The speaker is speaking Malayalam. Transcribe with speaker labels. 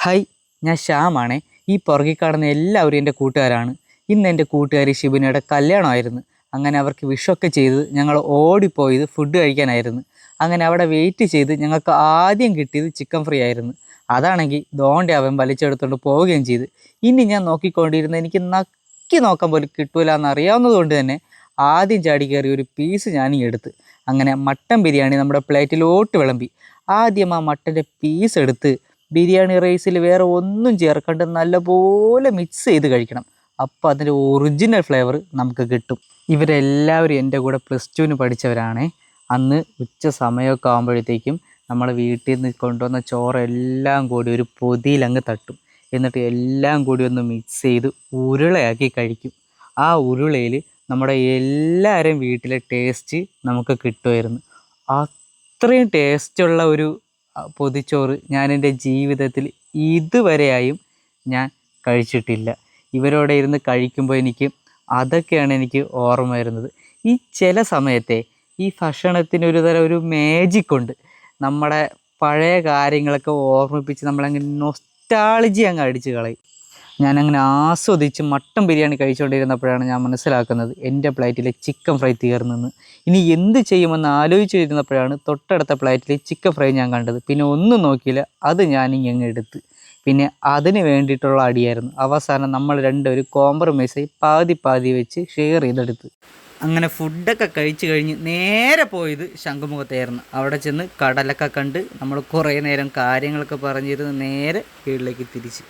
Speaker 1: ഹായ്, ഞാൻ ശ്യാമാണേ. ഈ പുറകിൽ കാണുന്ന എല്ലാവരും എൻ്റെ കൂട്ടുകാരാണ്. ഇന്ന് എൻ്റെ കൂട്ടുകാരി ഷിബിനയുടെ കല്യാണമായിരുന്നു. അങ്ങനെ അവർക്ക് വിഷൊക്കെ ചെയ്ത് ഞങ്ങൾ ഓടിപ്പോയത് ഫുഡ് കഴിക്കാനായിരുന്നു. അങ്ങനെ അവിടെ വെയിറ്റ് ചെയ്ത് ഞങ്ങൾക്ക് ആദ്യം കിട്ടിയത് ചിക്കൻ ഫ്രൈ ആയിരുന്നു. അതാണെങ്കിൽ ദോണ്ടെ അവൻ വലിച്ചെടുത്തുകൊണ്ട് പോവുകയും ചെയ്ത്. ഇനി ഞാൻ നോക്കിക്കൊണ്ടിരുന്ന എനിക്ക് നക്കി നോക്കാൻ പോലും കിട്ടൂല എന്നറിയാവുന്നത് കൊണ്ട് തന്നെ ആദ്യം ചാടി കയറി ഒരു പീസ് ഞാനീ എടുത്ത്. അങ്ങനെ മട്ടൻ ബിരിയാണി നമ്മുടെ പ്ലേറ്റിലോട്ട് വിളമ്പി. ആദ്യം ആ മട്ടൻ്റെ പീസ് എടുത്ത് ബിരിയാണി റൈസിൽ വേറെ ഒന്നും ചേർക്കാണ്ട് നല്ലപോലെ മിക്സ് ചെയ്ത് കഴിക്കണം. അപ്പോൾ അതിൻ്റെ ഒറിജിനൽ ഫ്ലേവർ നമുക്ക് കിട്ടും. ഇവരെല്ലാവരും എൻ്റെ കൂടെ +2 പഠിച്ചവരാണേ. അന്ന് ഉച്ച സമയമൊക്കെ ആകുമ്പോഴത്തേക്കും നമ്മൾ വീട്ടിൽ നിന്ന് കൊണ്ടുവന്ന ചോറെല്ലാം കൂടി ഒരു പൊതിയിലങ്ങ് തട്ടും. എന്നിട്ട് എല്ലാം കൂടി ഒന്ന് മിക്സ് ചെയ്ത് ഉരുളയാക്കി കഴിക്കും. ആ ഉരുളയിൽ നമ്മുടെ എല്ലാവരും വീട്ടിലെ ടേസ്റ്റ് നമുക്ക് കിട്ടുമായിരുന്നു. അത്രയും ടേസ്റ്റുള്ള ഒരു പൊതിച്ചോറ് ഞാൻ എൻ്റെ ജീവിതത്തിൽ ഇതുവരെയായും ഞാൻ കഴിച്ചിട്ടില്ല. ഇവരോടെ ഇരുന്ന് കഴിക്കുമ്പോൾ അതൊക്കെയാണ് എനിക്ക് ഓർമ്മ വരുന്നത്. ഈ ചില സമയത്തെ ഈ ഭക്ഷണത്തിന് ഒരു മാജിക് ഉണ്ട്. നമ്മുടെ പഴയ കാര്യങ്ങളൊക്കെ ഓർമ്മിപ്പിച്ച് നമ്മളങ്ങ് നൊസ്റ്റാൾജി അങ്ങ് അടിച്ച് കളയും. ഞാനങ്ങനെ ആസ്വദിച്ച് മട്ടൻ ബിരിയാണി കഴിച്ചുകൊണ്ടിരുന്നപ്പോഴാണ് ഞാൻ മനസ്സിലാക്കുന്നത് എൻ്റെ പ്ലേറ്റിലെ ചിക്കൻ ഫ്രൈ തീർന്നെന്ന്. ഇനി എന്ത് ചെയ്യുമെന്ന് ആലോചിച്ചിരുന്നപ്പോഴാണ് തൊട്ടടുത്ത പ്ലേറ്റിൽ ചിക്കൻ ഫ്രൈ ഞാൻ കണ്ടത്. പിന്നെ ഒന്നും നോക്കിയില്ല, അത് ഞാനിങ്ങ് എടുത്ത്. പിന്നെ അതിന് വേണ്ടിയിട്ടുള്ള അടിയായിരുന്നു. അവസാനം നമ്മൾ രണ്ടുപേരും കോംപ്രമൈസായി പാതി വെച്ച് ഷെയർ ചെയ്തെടുത്ത്. അങ്ങനെ ഫുഡൊക്കെ കഴിച്ച് കഴിഞ്ഞ് നേരെ പോയത് ശംഖുമുഖത്തായിരുന്നു. അവിടെ ചെന്ന് കടലൊക്കെ കണ്ട് നമ്മൾ കുറേ നേരം കാര്യങ്ങളൊക്കെ പറഞ്ഞിരുന്ന് നേരെ വീട്ടിലേക്ക് തിരിച്ച്.